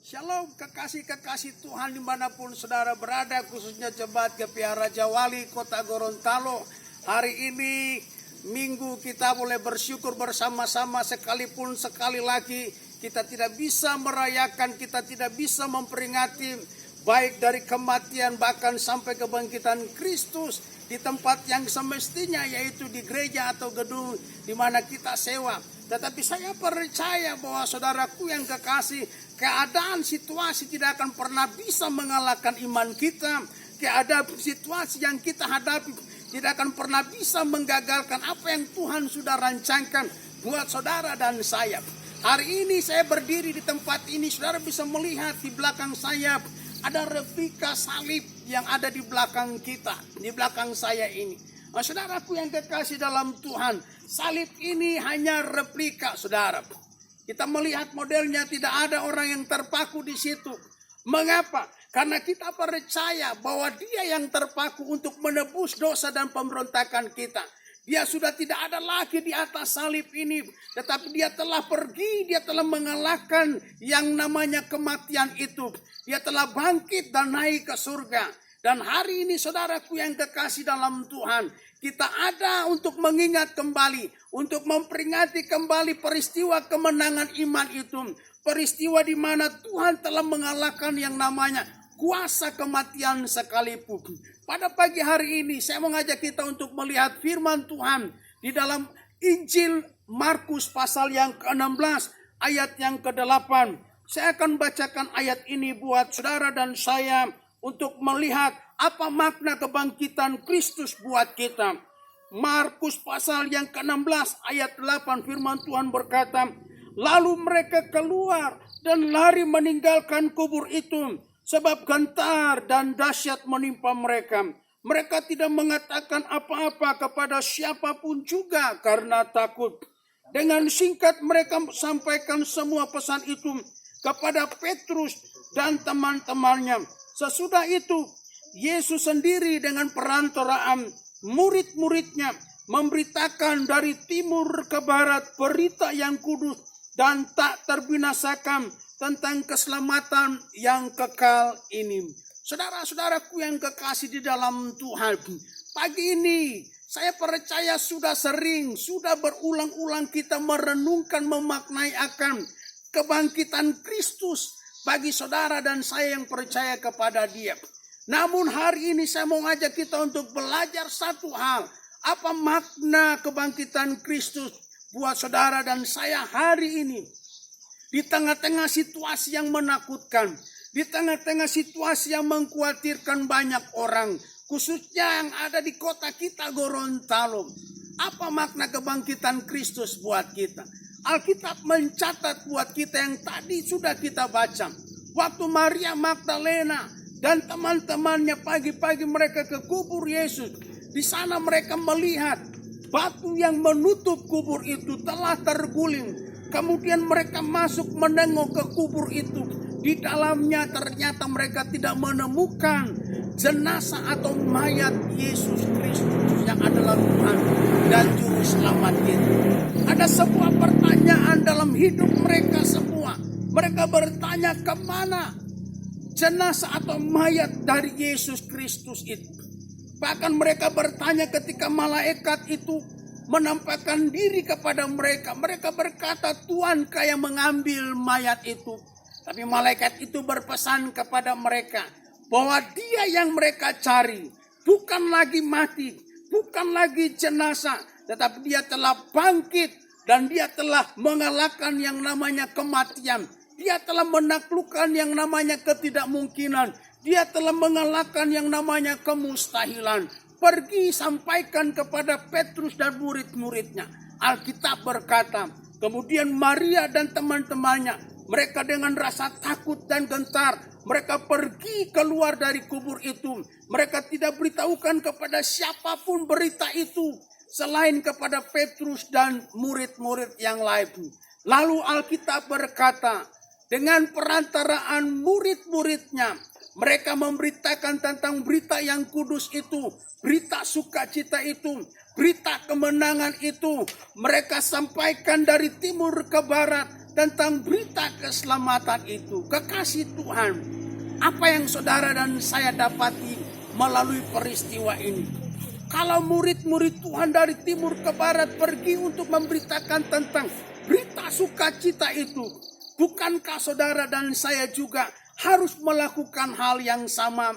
Shalom kekasih-kekasih Tuhan dimanapun saudara berada, khususnya Jemaat GPA Raja Wali Kota Gorontalo. Hari ini Minggu kita boleh bersyukur bersama-sama, sekalipun sekali lagi kita tidak bisa merayakan, kita tidak bisa memperingati baik dari kematian bahkan sampai kebangkitan Kristus di tempat yang semestinya, yaitu di gereja atau gedung di mana kita sewa. Tetapi saya percaya bahwa saudaraku yang kekasih, keadaan situasi tidak akan pernah bisa mengalahkan iman kita. Keadaan situasi yang kita hadapi tidak akan pernah bisa menggagalkan apa yang Tuhan sudah rancangkan buat saudara dan saya. Hari ini saya berdiri di tempat ini, saudara bisa melihat di belakang saya ada replika salib yang ada di belakang kita, di belakang saya ini. Nah, saudaraku yang kekasih dalam Tuhan, salib ini hanya replika, saudara. Kita melihat modelnya, tidak ada orang yang terpaku di situ. Mengapa? Karena kita percaya bahwa Dia yang terpaku untuk menebus dosa dan pemberontakan kita. Dia sudah tidak ada lagi di atas salib ini, tetapi Dia telah pergi, Dia telah mengalahkan yang namanya kematian itu. Dia telah bangkit dan naik ke surga. Dan hari ini saudaraku yang kekasih dalam Tuhan, kita ada untuk mengingat kembali, untuk memperingati kembali peristiwa kemenangan iman itu. Peristiwa di mana Tuhan telah mengalahkan yang namanya kuasa kematian sekalipun. Pada pagi hari ini saya mengajak kita untuk melihat firman Tuhan di dalam Injil Markus pasal yang ke-16 ayat yang ke-8. Saya akan bacakan ayat ini buat saudara dan saya untuk melihat apa makna kebangkitan Kristus buat kita. Markus pasal yang ke-16 ayat 8 firman Tuhan berkata, lalu mereka keluar dan lari meninggalkan kubur itu, sebab gentar dan dahsyat menimpa mereka. Mereka tidak mengatakan apa-apa kepada siapapun juga karena takut. Dengan singkat mereka sampaikan semua pesan itu kepada Petrus dan teman-temannya. Sesudah itu, Yesus sendiri dengan perantaraan murid-muridnya memberitakan dari timur ke barat berita yang kudus dan tak terbinasakan tentang keselamatan yang kekal ini. Saudara-saudaraku yang kekasih di dalam Tuhan, pagi ini saya percaya sudah berulang-ulang kita merenungkan, memaknai akan kebangkitan Kristus bagi saudara dan saya yang percaya kepada Dia. Namun hari ini saya mau ngajak kita untuk belajar satu hal. Apa makna kebangkitan Kristus buat saudara dan saya hari ini. Di tengah-tengah situasi yang menakutkan, di tengah-tengah situasi yang mengkhawatirkan banyak orang, khususnya yang ada di kota kita Gorontalo. Apa makna kebangkitan Kristus buat kita? Alkitab mencatat buat kita yang tadi sudah kita baca. Waktu Maria Magdalena dan teman-temannya pagi-pagi mereka ke kubur Yesus. Di sana mereka melihat batu yang menutup kubur itu telah terguling. Kemudian mereka masuk menengok ke kubur itu. Di dalamnya ternyata mereka tidak menemukan jenazah atau mayat Yesus Kristus yang adalah Tuhan dan Juru Selamat kita. Ada sebuah pertanyaan dalam hidup mereka semua. Mereka bertanya, kemana jenazah atau mayat dari Yesus Kristus itu? Bahkan mereka bertanya ketika malaikat itu menampakkan diri kepada mereka. Mereka berkata, Tuhan kayak mengambil mayat itu. Tapi malaikat itu berpesan kepada mereka bahwa Dia yang mereka cari bukan lagi mati, bukan lagi jenazah, tetapi Dia telah bangkit dan Dia telah mengalahkan yang namanya kematian. Dia telah menaklukkan yang namanya ketidakmungkinan. Dia telah mengalahkan yang namanya kemustahilan. Pergi sampaikan kepada Petrus dan murid-muridnya. Alkitab berkata, kemudian Maria dan teman-temannya, mereka dengan rasa takut dan gentar, mereka pergi keluar dari kubur itu. Mereka tidak beritahukan kepada siapapun berita itu, selain kepada Petrus dan murid-murid yang lain. Lalu Alkitab berkata, dengan perantaraan murid-muridnya, mereka memberitakan tentang berita yang kudus itu, berita sukacita itu, berita kemenangan itu. Mereka sampaikan dari timur ke barat, tentang berita keselamatan itu. Kekasih Tuhan, apa yang saudara dan saya dapati melalui peristiwa ini? Kalau murid-murid Tuhan dari timur ke barat pergi untuk memberitakan tentang berita sukacita itu, bukankah saudara dan saya juga harus melakukan hal yang sama?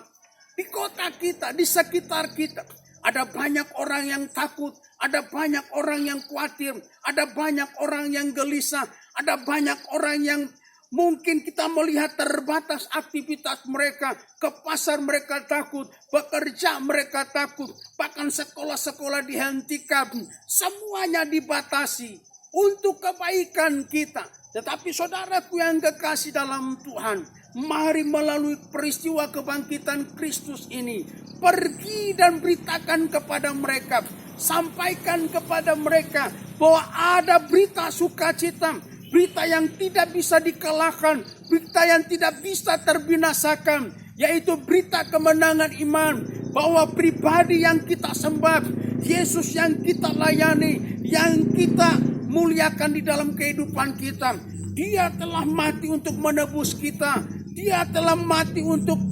Di kota kita, di sekitar kita, ada banyak orang yang takut, ada banyak orang yang khawatir, ada banyak orang yang gelisah, ada banyak orang yang mungkin kita melihat terbatas aktivitas mereka, ke pasar mereka takut, bekerja mereka takut, bahkan sekolah-sekolah dihentikan, semuanya dibatasi untuk kebaikan kita. Tetapi saudaraku yang kekasih dalam Tuhan, mari melalui peristiwa kebangkitan Kristus ini, pergi dan beritakan kepada mereka, sampaikan kepada mereka bahwa ada berita sukacita, berita yang tidak bisa dikalahkan, berita yang tidak bisa terbinasakan, yaitu berita kemenangan iman, bahwa pribadi yang kita sembah, Yesus yang kita layani, yang kita muliakan di dalam kehidupan kita, Dia telah mati untuk menebus kita, Dia telah mati untuk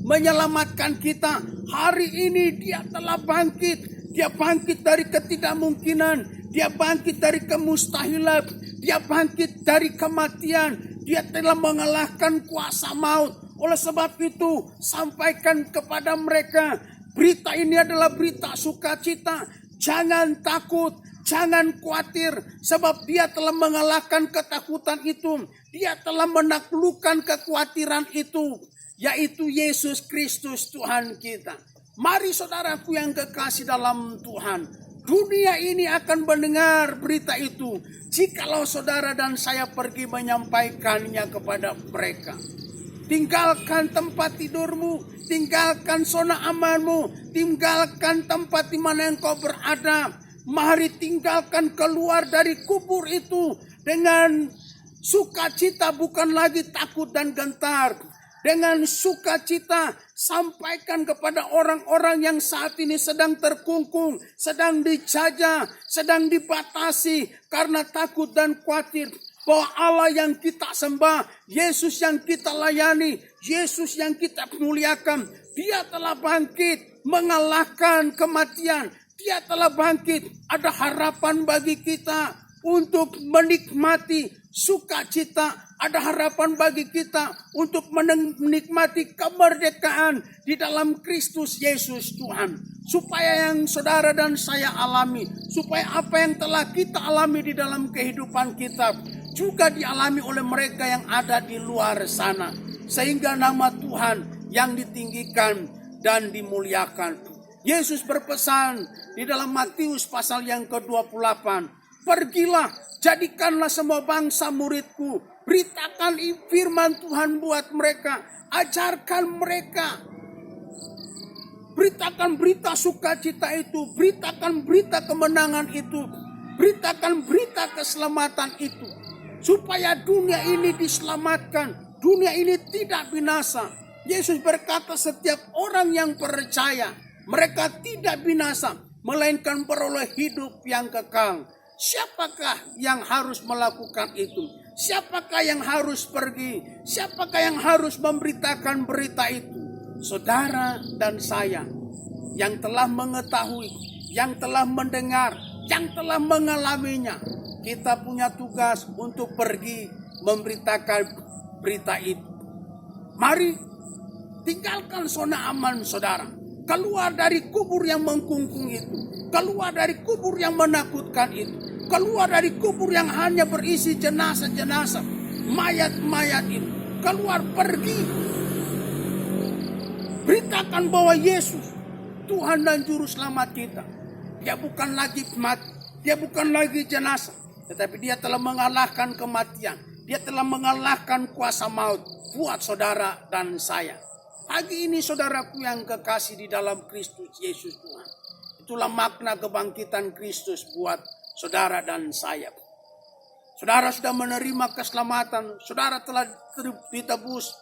menyelamatkan kita. Hari ini Dia telah bangkit, Dia bangkit dari ketidakmungkinan, Dia bangkit dari kemustahilan, Dia bangkit dari kematian, Dia telah mengalahkan kuasa maut. Oleh sebab itu, sampaikan kepada mereka, berita ini adalah berita sukacita. Jangan takut, jangan khawatir, sebab Dia telah mengalahkan ketakutan itu. Dia telah menaklukkan kekhawatiran itu, yaitu Yesus Kristus Tuhan kita. Mari saudaraku yang kekasih dalam Tuhan, dunia ini akan mendengar berita itu jikalau saudara dan saya pergi menyampaikannya kepada mereka. Tinggalkan tempat tidurmu, tinggalkan zona amanmu, tinggalkan tempat di mana engkau berada. Mari tinggalkan, keluar dari kubur itu dengan sukacita, bukan lagi takut dan gentar. Dengan sukacita sampaikan kepada orang-orang yang saat ini sedang terkungkung, sedang dijajah, sedang dibatasi karena takut dan khawatir, bahwa Allah yang kita sembah, Yesus yang kita layani, Yesus yang kita muliakan, Dia telah bangkit mengalahkan kematian. Dia telah bangkit. Ada harapan bagi kita untuk menikmati sukacita. Ada harapan bagi kita untuk menikmati kemerdekaan di dalam Kristus Yesus Tuhan. Supaya yang saudara dan saya alami, supaya apa yang telah kita alami di dalam kehidupan kita juga dialami oleh mereka yang ada di luar sana. Sehingga nama Tuhan yang ditinggikan dan dimuliakan. Yesus berpesan di dalam Matius pasal yang ke-28. Pergilah, jadikanlah semua bangsa muridku. Beritakan firman Tuhan buat mereka. Ajarkan mereka. Beritakan berita sukacita itu. Beritakan berita kemenangan itu. Beritakan berita keselamatan itu. Supaya dunia ini diselamatkan. Dunia ini tidak binasa. Yesus berkata setiap orang yang percaya, mereka tidak binasa, melainkan beroleh hidup yang kekal. Siapakah yang harus melakukan itu? Siapakah yang harus pergi? Siapakah yang harus memberitakan berita itu? Saudara dan saya yang telah mengetahui, yang telah mendengar, yang telah mengalaminya. Kita punya tugas untuk pergi memberitakan berita itu. Mari tinggalkan zona aman saudara. Keluar dari kubur yang mengkungkung itu. Keluar dari kubur yang menakutkan itu. Keluar dari kubur yang hanya berisi jenazah-jenazah, mayat-mayat itu. Keluar, pergi. Beritakan bahwa Yesus, Tuhan dan Juru Selamat kita. Dia bukan lagi mati. Dia bukan lagi jenazah. Tetapi Dia telah mengalahkan kematian. Dia telah mengalahkan kuasa maut buat saudara dan saya. Pagi ini saudaraku yang kekasih di dalam Kristus Yesus Tuhan. Itulah makna kebangkitan Kristus buat saudara dan saya. Saudara sudah menerima keselamatan. Saudara telah ditebus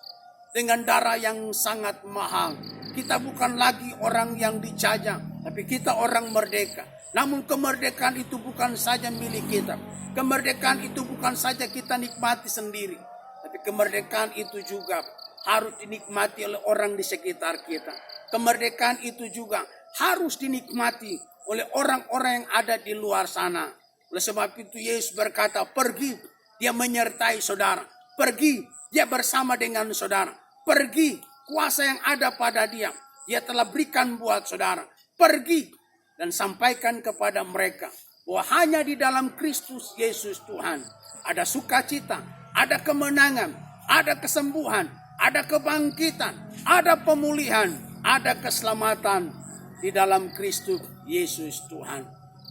dengan darah yang sangat mahal. Kita bukan lagi orang yang dijajah, tapi kita orang merdeka. Namun kemerdekaan itu bukan saja milik kita. Kemerdekaan itu bukan saja kita nikmati sendiri, tapi kemerdekaan itu juga harus dinikmati oleh orang di sekitar kita. Kemerdekaan itu juga harus dinikmati oleh orang-orang yang ada di luar sana. Oleh sebab itu Yesus berkata, pergi, dia menyertai saudara. Pergi, dia bersama dengan saudara. Pergi, kuasa yang ada pada dia, dia telah berikan buat saudara. Pergi dan sampaikan kepada mereka bahwa hanya di dalam Kristus Yesus Tuhan ada sukacita, ada kemenangan, ada kesembuhan, ada kebangkitan, ada pemulihan, ada keselamatan di dalam Kristus Yesus Tuhan.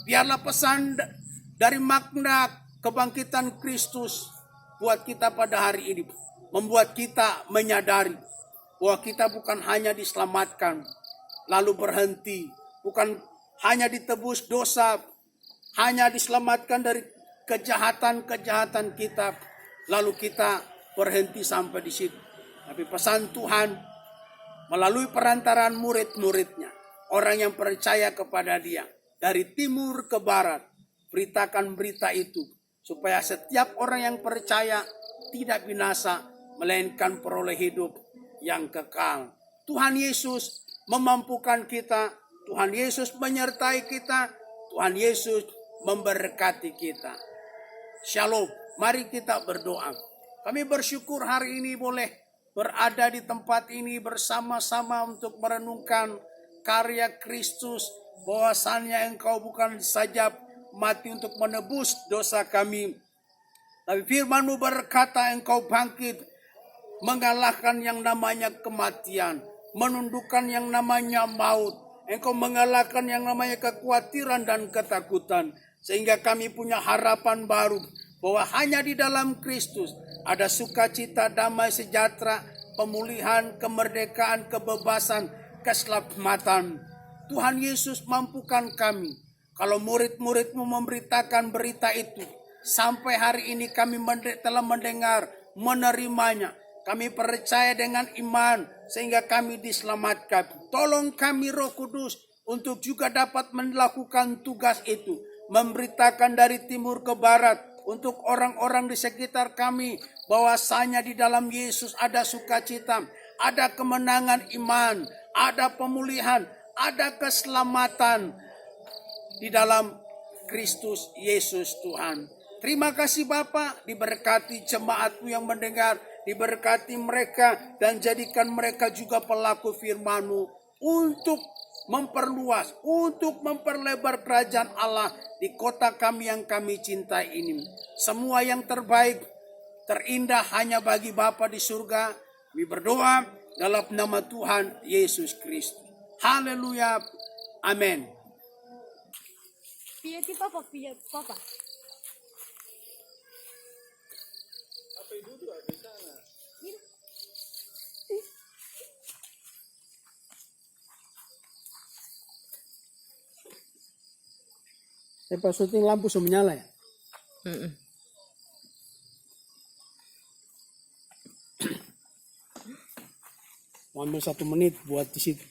Biarlah pesan dari makna kebangkitan Kristus buat kita pada hari ini, membuat kita menyadari bahwa kita bukan hanya diselamatkan lalu berhenti, bukan hanya ditebus dosa, hanya diselamatkan dari kejahatan-kejahatan kita, lalu kita berhenti sampai di situ. Tapi pesan Tuhan melalui perantaraan murid-muridnya, orang yang percaya kepada dia, dari timur ke barat, beritakan berita itu, supaya setiap orang yang percaya tidak binasa, melainkan peroleh hidup yang kekal. Tuhan Yesus memampukan kita, Tuhan Yesus menyertai kita, Tuhan Yesus memberkati kita. Shalom, mari kita berdoa. Kami bersyukur hari ini boleh berada di tempat ini bersama-sama untuk merenungkan karya Kristus, bahwasannya Engkau bukan saja mati untuk menebus dosa kami, tapi firman-Mu berkata Engkau bangkit mengalahkan yang namanya kematian, menundukkan yang namanya maut. Engkau mengalahkan yang namanya kekhawatiran dan ketakutan, sehingga kami punya harapan baru bahwa hanya di dalam Kristus ada sukacita, damai sejahtera, pemulihan, kemerdekaan, kebebasan, keselamatan. Tuhan Yesus mampukan kami. Kalau murid-murid-Mu memberitakan berita itu, sampai hari ini kami telah mendengar, menerimanya. Kami percaya dengan iman sehingga kami diselamatkan. Tolong kami Roh Kudus untuk juga dapat melakukan tugas itu. Memberitakan dari timur ke barat untuk orang-orang di sekitar kami, bahwasanya di dalam Yesus ada sukacita, ada kemenangan iman, ada pemulihan, ada keselamatan di dalam Kristus Yesus Tuhan. Terima kasih Bapa, diberkati jemaat-Mu yang mendengar, diberkati mereka dan jadikan mereka juga pelaku firman-Mu untuk memperluas, untuk memperlebar kerajaan Allah di kota kami yang kami cintai ini. Semua yang terbaik, terindah hanya bagi Bapa di surga. Kami berdoa dalam nama Tuhan Yesus Kristus. Haleluya. Amin. Pia papa, pia papa. Pas syuting lampu sudah menyala ya? Mau ambil 1 menit buat di situ.